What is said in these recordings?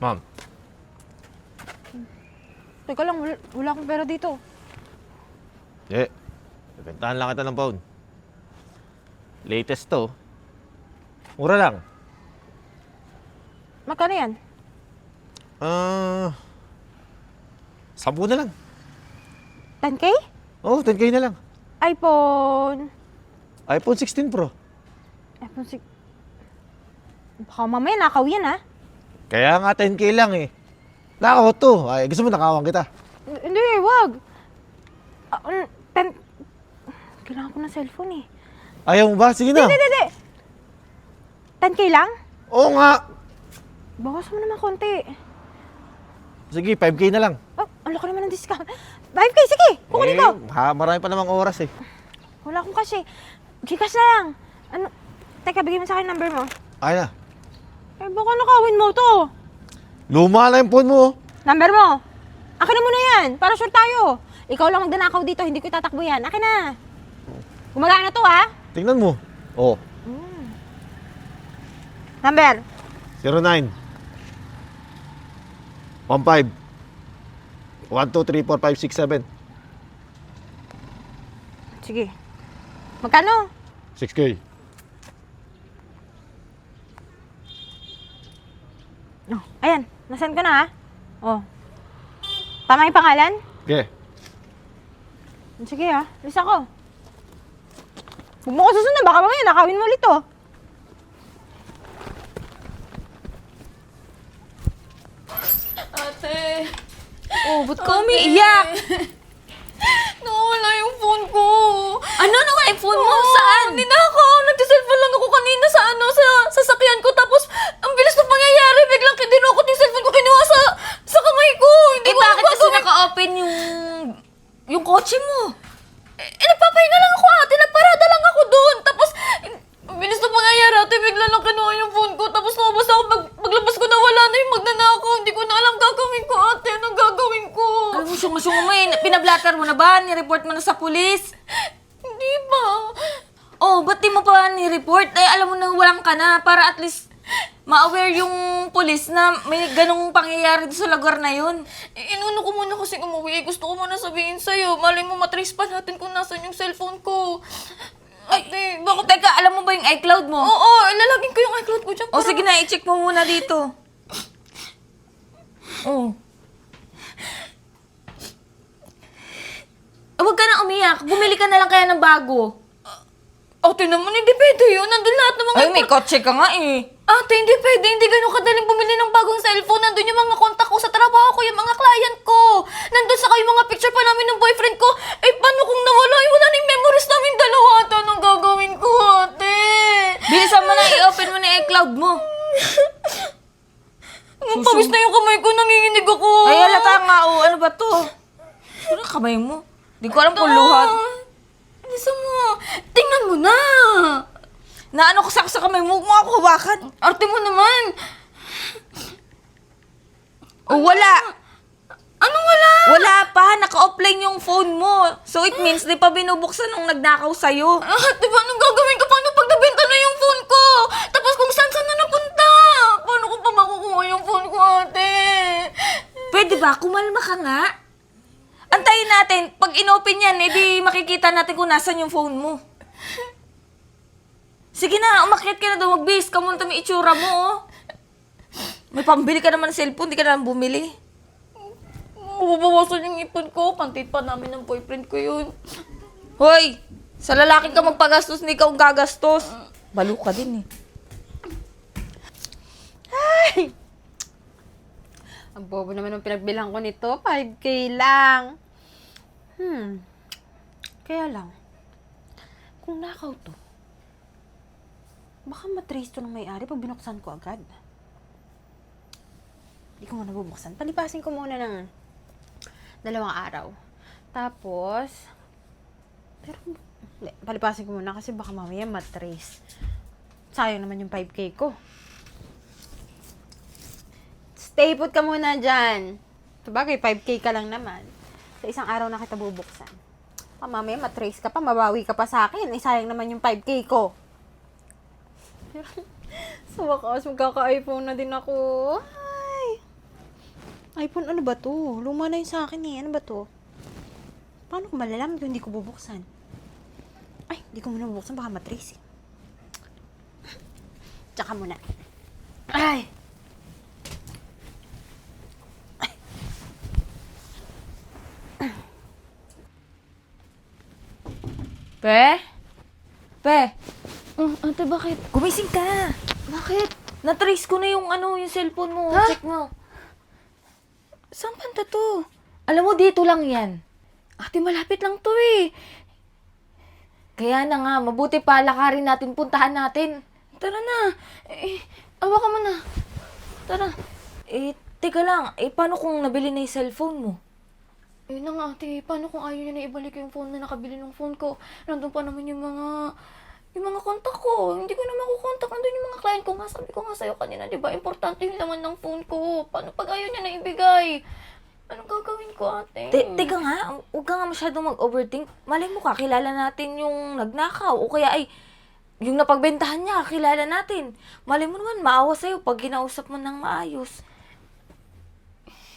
Ma'am. Teka lang, wala akong pera dito. Bibentahan lang kita ng phone. Latest to. Mura lang. Magkano yan? 10 na lang. 10K? Oh, 10K na lang. iPhone... iPhone 16 Pro. iPhone 6... Baka mamaya nakaw yan, ha? Kaya nga 10K lang eh. Nakaw to. Ay, gusto mo nakawan kita? Hindi, wag. 10... Kailangan ko ng cellphone, eh. Ayaw mo ba? Sige na. Hindi. 10K lang? Oo nga. Bawas mo naman konti. Sige, 5K na lang. Oh, ang laki naman ng discount. 5K, sige! Kukunin ko! Marami pa namang oras eh. Wala akong cash, eh. Gcash na lang. Ano? Teka, bigyan mo sa akin number mo. Ay na. Eh, baka nakawin mo to. Luma na yung phone mo. Number mo. Akin na muna yan, para sure tayo. Ikaw lang magdanakaw dito, hindi ko itatakbo yan. Akin na. Gumagana to, ha? Tingnan mo. Oh. Number. 09 15 1, 2, 3, 4, 5, 6, 7 Sige. Magkano? 6K. Oh, ayan. Nasaan ko na, ha? Oh. Tama yung pangalan? Okay. Sige, ha? Lisa ko. Huwag mo ko susunod. Baka mamaya nakawin mo ulit, oh. Ate. Oh, ba't ka umiiyak? Nawala yung phone ko. Ano nawala yung phone mo? Oo, Saan? ninakaw. Nagsiselfone lang ako kanina sa sa sasakyan ko. Tapos, ang bilis ng pangyayari. Biglang dinukot yung cellphone ko. Kinuha sa kamay ko. Hindi ko Bakit kasi gagawin. naka-open yung kotse mo? Nagpapahinga lang ako, ate. Nagparada lang ako doon. Tapos, ang bilis ng pangyayari, ate. Bigla lang kinuha yung phone ko. Tapos, lumabas ako. Paglabas ko na wala na yung magnanakaw. Hindi ko na alam gagawin ko, ate. Anong gagawin ko? Alam mo, sunga-sunga mo eh. Pinablatter mo na ba? Ni-report mo na sa pulis? Hindi ba? Oh, ba't di mo pa ni-report? Eh, alam mo na walang ka na para at least ma-aware yung pulis na may ganong pangyayari sa lugar na yun. Inuno ko muna kasi umuwi. Gusto ko muna sabihin sa'yo. Malay mo matrace pa natin kung nasan yung cellphone ko. Ate, bakit? Teka, alam mo ba yung iCloud mo? Oo, ilalagin ko yung iCloud ko dyan. O sige na, i-check mo muna dito. Oh. Huwag ka na umiyak. Bumili ka na lang kaya ng bago. Ate naman, hindi pwede yun. Nandun lahat ng mga... Ay, may kotse ka nga eh. Ate, hindi pwede. Hindi ganun kadaling bumili ng bagong cellphone. Nandun yung mga kontak ko sa trabaho ko, yung mga client ko. Nandun sa yung mga picture pa namin ng boyfriend ko. Eh, paano kung nawala? Wala na yung memories namin dalawa. Ate, anong gagawin ko, ate? Bilisan mo na, i-open mo na yung iCloud mo. Pawis na yung kamay ko, nanginginig ako. Ay, halata nga oh. Ano ba to? Ano kamay mo? Di ko alam kung luhat. Lisa mo, tingnan mo na. Naano ko sa kamay mo? Huwag mo ako hawakan. Arte mo naman. Oh, wala. Anong wala? Wala pa. Naka-offline yung phone mo. So it means di pa binubuksan nung nagnakaw sa'yo. Ate, anong gagawin ko? Paano pag nabenta na yung phone ko? Tapos kung saan na napunta? Paano ko pa makukuha yung phone ko, ate? Pwede ba? Kumalma ka nga. Antayin natin. Pag inopen yan, edi makikita natin kung nasan yung phone mo. Sige na, umakyat ka na daw. Magbihis ka muna may itsura mo, oh. May pambili ka naman ng cellphone, di ka naman bumili. Mababawasan yung ipon ko. Pantit pa namin ng boyfriend ko yun. Hoy! Sa lalaki ka magpagastos, hindi ka gagastos. Balo ka din eh. Ay! Ang bobo naman ng pinagbilang ko nito. 5K lang. Kaya lang, kung nakaw to, baka matrace to ng may-ari pag binuksan ko agad. Hindi ko muna bubuksan. Palipasin ko muna ng 2 araw. Tapos, hindi, palipasin ko muna kasi baka mamaya matrace. Sayang naman yung 5K ko. Stay put ka muna dyan. Sabagay, 5K ka lang naman. Sa isang araw na kita bubuksan. Mamaya matrace ka pa, mabawi ka pa sa akin. Sayang naman yung 5K ko. Sa wakas, magkaka-iPhone na din ako. Ay! iPhone, ano ba to? Luma na yun sa akin eh. Ano ba to? Paano ko malalaman kung hindi ko bubuksan? Ay, hindi ko muna bubuksan. Baka matrace eh. Tsaka muna. Ay! Pe? Pe? Ate, bakit? Gumising ka! Bakit? Na-trace ko na yung yung cellphone mo. Ha? Check mo. Saan banda to? Alam mo, dito lang yan. Ate, malapit lang to eh. Kaya na nga, mabuti pa lakarin natin, puntahan natin. Tara na. Awa ka muna. Tara. Teka lang, paano kung nabili na yung cellphone mo? Yun na nga ate, paano kung ayaw niya na ibalik yung phone na nakabili ng phone ko? Nandun pa naman yung mga kontak ko. Hindi ko na makukontak. Nandun yung mga client ko nga. Sabi ko nga sa'yo kanina, di ba? Importante yung laman ng phone ko. Paano pag ayaw niya na ibigay? Anong gagawin ko, ate? Teka nga, huwag ka nga masyadong mag-overthink. Malay mo ka, kilala natin yung nagnakaw. O kaya yung napagbentahan niya, kilala natin. Malay mo naman, maawa sa'yo pag kinausap mo ng maayos.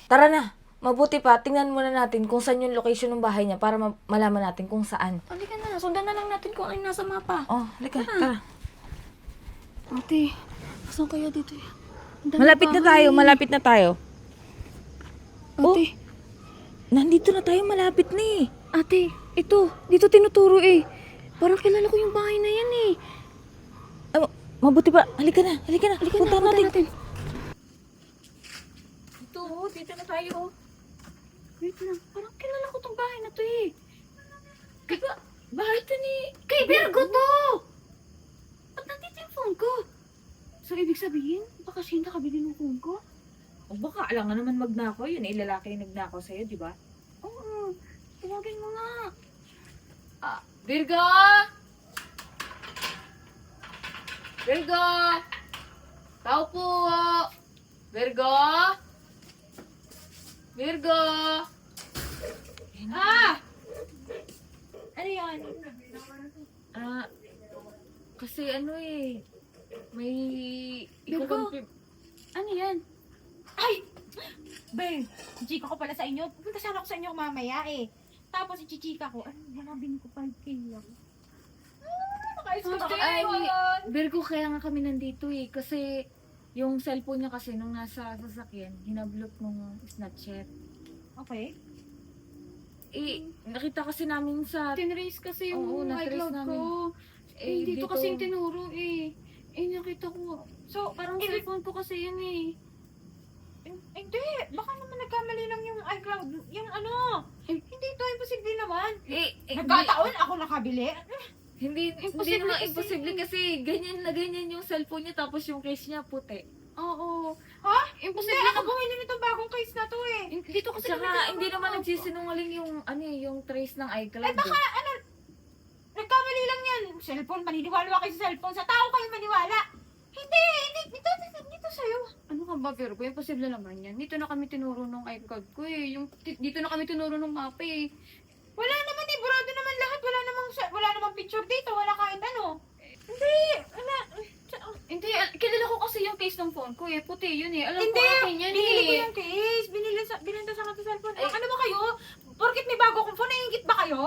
Tara na. Mabuti pa, tingnan muna natin kung saan yung location ng bahay niya para malaman natin kung saan. Halika na, sundan na lang natin kung ano yung nasa mapa. Oh, halika, tara. Ate, saan kaya dito? Ang dami Malapit na bahay. tayo, malapit na tayo. Ate, Nandito na tayo, malapit na eh. ate, ito, dito tinuturo eh. Parang kilala ko yung bahay na yan eh. Mabuti pa, halika na. Punta natin. Dito na tayo. Wait lang, parang kilala ko tong bahay na to eh. Diba, bahay to ni... Kay Virgo to! Ba't nandito yung phone ko? So, ibig sabihin, baka siya nakabili ng phone ko? O baka alam nga naman magnakaw yun, lalaki yung nagnakaw sa'yo, di ba? Oo, tawagin mo nga. Virgo! Virgo! Tao po! Virgo! Virgo! Ano yan? Kasi may... Virgo? Ano yan? Ay! Be, chika ko pala sa inyo. Pupunta sana ako sa inyo mamaya eh. Tapos ichichika ko, hanapin ko 5K lang. Nakais ko Virgo, kaya nga kami nandito eh. Kasi yung cellphone niya kasi nung nasa sasakyan, hinablot nung Snapchat. Okay. Nakita kasi namin sa... Tinrace kasi yung Oo, na-trace iCloud namin. ko. Dito kasi yung tinuro eh. Nakita ko. So, Parang cellphone ko kasi yun eh. hindi. Baka naman nagkamali lang yung iCloud. Yung hindi to, imposible naman. Nagkataon ako nakabili. Hindi Imposible naman kasi. imposible kasi ganyan na ganyan yung cellphone niya tapos yung case niya puti. Oo. Ha? Imposible Hindi, ako naman. bumili nitong bagong case na to eh. Dito kasi Tsaka hindi naman nagsisinungaling yung trace ng iCloud. Eh baka, nagkamali lang yan. Cellphone, maniniwala kayo sa cellphone. Sa tao kayo maniwala. Hindi, dito sa'yo. Ano ka ba, Virgo? Imposible naman yan. Dito na kami tinuro nung iCloud ko eh. Dito na kami tinuro nung mapa eh. Wala naman eh, burado naman lahat. Wala namang picture dito. Wala kahit ano. Hindi, Hindi, kilala ko kasi yung case ng phone ko eh. Puti yun eh. Alam Hindi, ko akin yan binili ko eh. yung case. Binenta sa akin sa cellphone. Ay. Ano ba kayo? Porkit may bago kong phone, naiingit ba kayo?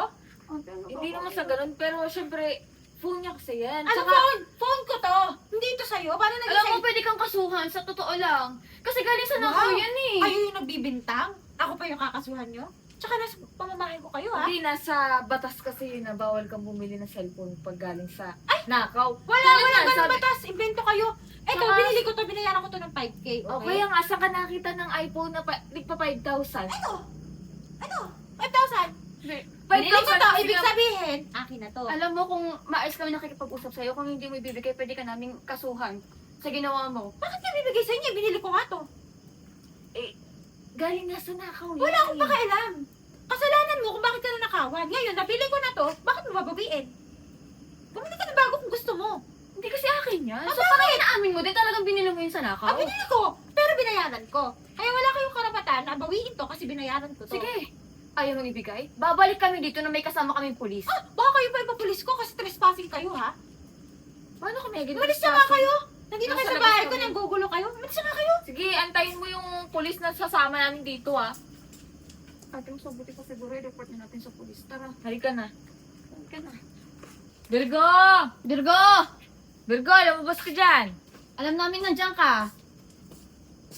Hindi naman sa ganun, pero syempre, phone niya kasi yan. Ano phone? Phone ko to. Hindi ito sa'yo. Paano naging Alam mo, sa'yo? pwede kang kasuhan sa totoo lang. Kasi galing sa nakaw Wow. yan eh. Kayo yung nagbibintang? Ako pa yung kakasuhan nyo? Tsaka nasa pamamahay ko kayo ha? Hindi, nasa batas kasi yun na bawal kang bumili ng cellphone pag galing sa nakaw. Wala Tulad ganun sabi- batas. Invento kayo. Eto, Saka- binili ko to. Binayaran ko to ng 5K. Okay? O kaya nga, saan ka nakita ng iPhone na ligpa 5,000? Ano? 5,000? 5,000 Binili ko to. kasi Ibig nga- sabihin, akin na to. Alam mo, kung maayos kami nakikipag-usap sa'yo, kung hindi mo ibibigay, pwede ka naming kasuhan sa ginawa mo. Bakit ka bibigay sa inyo? Binili ko nga to. Galing nga sa nakaw yan. Wala akong pakialam. Kasalanan mo kung bakit ka nanakawan. Ngayon, nabili ko na to. Bakit mo babawiin? Bumili ka na bago kung gusto mo. Hindi kasi akin yan. Ah, So, parang inaamin mo din talagang binili mo yun sa nakaw? Binili ko. Pero binayaran ko. Kaya wala kayong karapatan na bawiin to kasi binayaran ko to. Sige. Ayaw mong ibigay? Babalik kami dito na may kasama kaming pulis. Baka kayo pa ipapulis ko kasi trespassing kayo ha? Paano kami agad? Umalis na nga kayo! Nandito kayo Nasa sa labas bahay ko, kami. nanggugulo kayo. Umalis na nga kayo! Sige, antayin mo yung pulis na sasama namin dito, ah. Ate, mas mabuti pa siguro i-report na natin sa pulis. Tara. Halika na. Halika na. Virgo! Virgo! Virgo, lumabas ka dyan. Alam namin nandiyan ka.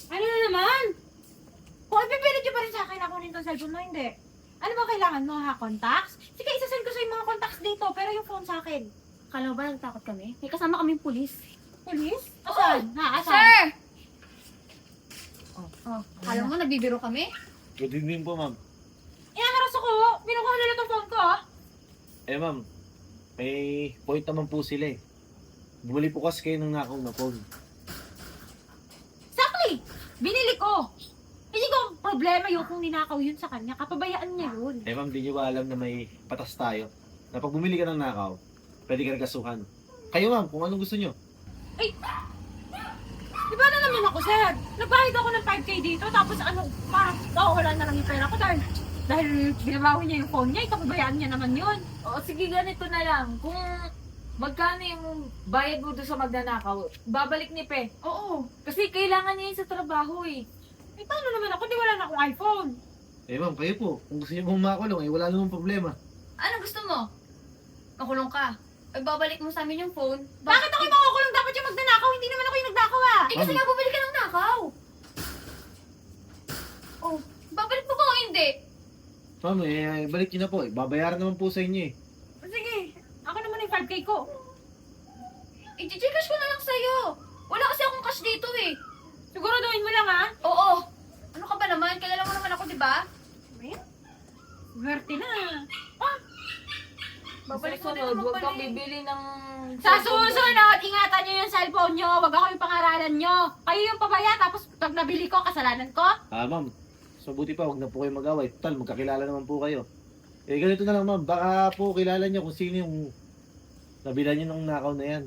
Ano na naman? Kung ipipilit nyo pa rin sa akin na kunin tong cellphone mo, hindi. Ano ba kailangan mo ha? Contacts? Sige, isasend ko sa yung mga contacts dito, pero yung phone sa akin. Akala mo ba nagtakot kami? May kasama kaming pulis. Police? Asan? Ha? Asan? Sir! Oh, alam mo, nagbibiro kami? Good evening po, ma'am. Inaharas ako. Binukuha nila tong phone ko, ha? Eh, ma'am, may point naman po sila eh. Bumili po kasi kayo ng nakaw na phone. Exactly! Binili ko. Hindi ko problema yung kung ninakaw yun sa kanya. Kapabayaan niya yun. Eh, ma'am, di nyo ba alam na may patas tayo? Na pag bumili ka ng nakaw, pwede ka nagkasuhan. Kayo, ma'am, kung anong gusto nyo. Di ba na naman ako, sir? Nagbayad ako ng 5K dito, tapos ano, parang wala na lang yung pera ko dahil binabawi niya yung phone niya, ikapabayaan niya naman yun. O, sige, ganito na lang. Kung magkano yung bayad mo doon sa magnanakaw, babalik ni Pe. Oo. Kasi kailangan niya yun sa trabaho eh. Eh, paano naman ako? Di wala na akong iPhone. Eh, ma'am, kayo po. Kung gusto nyo makulong, eh, wala namang problema. Ano gusto mo? Makulong ka. Ay, babalik mo sa amin yung phone. Bakit ako yung makukulong? Dapat yung magnanakaw. Hindi naman ako yung nagnakaw, ah. Eh, kasi nga bumili ka ng nakaw. Oh, babalik mo ba o hindi? Ma'am, eh, balik nyo na po. Eh, babayaran naman po sa inyo eh. Sige, ako naman yung 5K ko. I-gcash ko na lang sa'yo. Wala kasi akong cash dito eh. Siguraduhin mo lang, ha? Oo. Ano ka ba naman? Kilala mo naman ako, di ba? Swerte na. Babalik mo din naman huwag pala kang eh. bibili ng... Sa susunod, ingatan nyo yung cellphone nyo. Huwag ako yung pangaralan nyo. Kayo yung pabaya, tapos pag nabili ko, kasalanan ko. Ah, ma'am, so buti pa, huwag na po kayo mag-away. Total, magkakilala naman po kayo. Eh, ganito na lang, ma'am. Baka po kilala nyo kung sino yung nabila nyo ng nakaw na yan.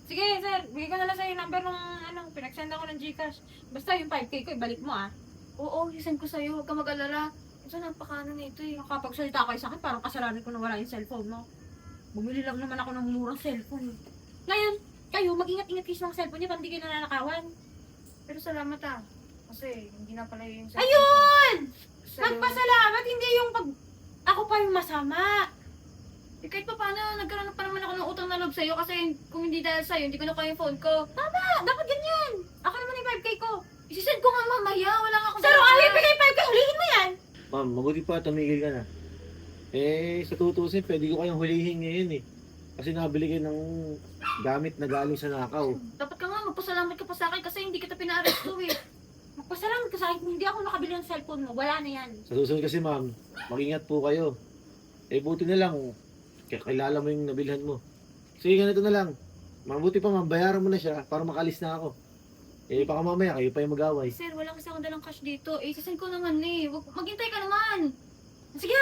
Sige, sir. Bigay ko na lang sa'yo yung number ng pinagsend ako ng Gcash. Basta yung 5K ko, ibalik mo, ah. Oo, isend ko sa'yo. Huwag ka mag-alala. Ito, napakano nito eh. Nakapagsalita kayo sa akin, parang kasalanan ko na wala yung cellphone mo. Bumili lang naman ako ng murang cellphone. Ngayon, kayo, mag-ingat-ingat kayo sa mga cellphone niyo, hindi kayo nananakawan. Pero salamat ah. Kasi hindi na pala yung cellphone Ayun! ko. Magpasalamat, hindi yung pag... Ako pa yung masama. Eh, kahit pa paano, nagkaroon pa naman ako ng utang na loob sa'yo kasi kung hindi dahil sa'yo, hindi ko nakuha yung phone ko. Tama, dapat ganyan. Ako naman yung 5K ko. Isisend ko nga mamaya, wala nga akong Sir, kung ayaw ibigay 5K, hulihin mo yan. Ma'am, mabuti pa, tumigil ka na. Eh, sa tutusin, pwede ko kayong hulihin ngayon eh. Kasi nabili kayo ng gamit na galing sa nakaw. Dapat ka nga, magpasalamat ka pa sa akin kasi hindi kita pina-arresto eh. Magpasalamat ka sa akin, kung hindi ako nakabili ng cellphone mo, wala na yan. Sa susunod kasi, ma'am, mag-ingat po kayo. Eh, buti na lang, kilala mo yung nabilhan mo. Sige, ganito na lang. Mabuti pa, ma'am, bayaran mo na siya para makalis na ako. Eh, baka mamaya kayo pa yung mag-away. Sir, wala kasi akong dalang cash dito. Eh, isisend ko naman eh. Maghintay ka naman. Sige,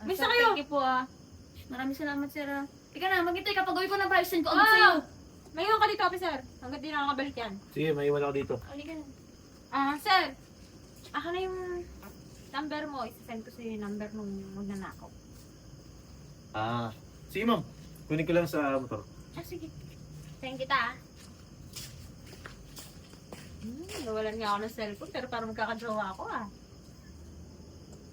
Basta Sir, kayo. Thank you po ah. Maraming salamat, sir ah. Ika na, maghintay ka. Pag-uwi ko na ba, send ko agad sa'yo. Mayroon ka dito, officer. Hanggat di na nakabalik yan. Sige, maiwan ako dito. Halika na. Sir, ako na yung number mo. Isasend ko sa'yo yung number nung magnanakaw. Ah, sige, ma'am. Kunin ko lang sa motor. Sige. Thank kita, nawalan nga ako ng cellphone, pero parang magkakajowa ako,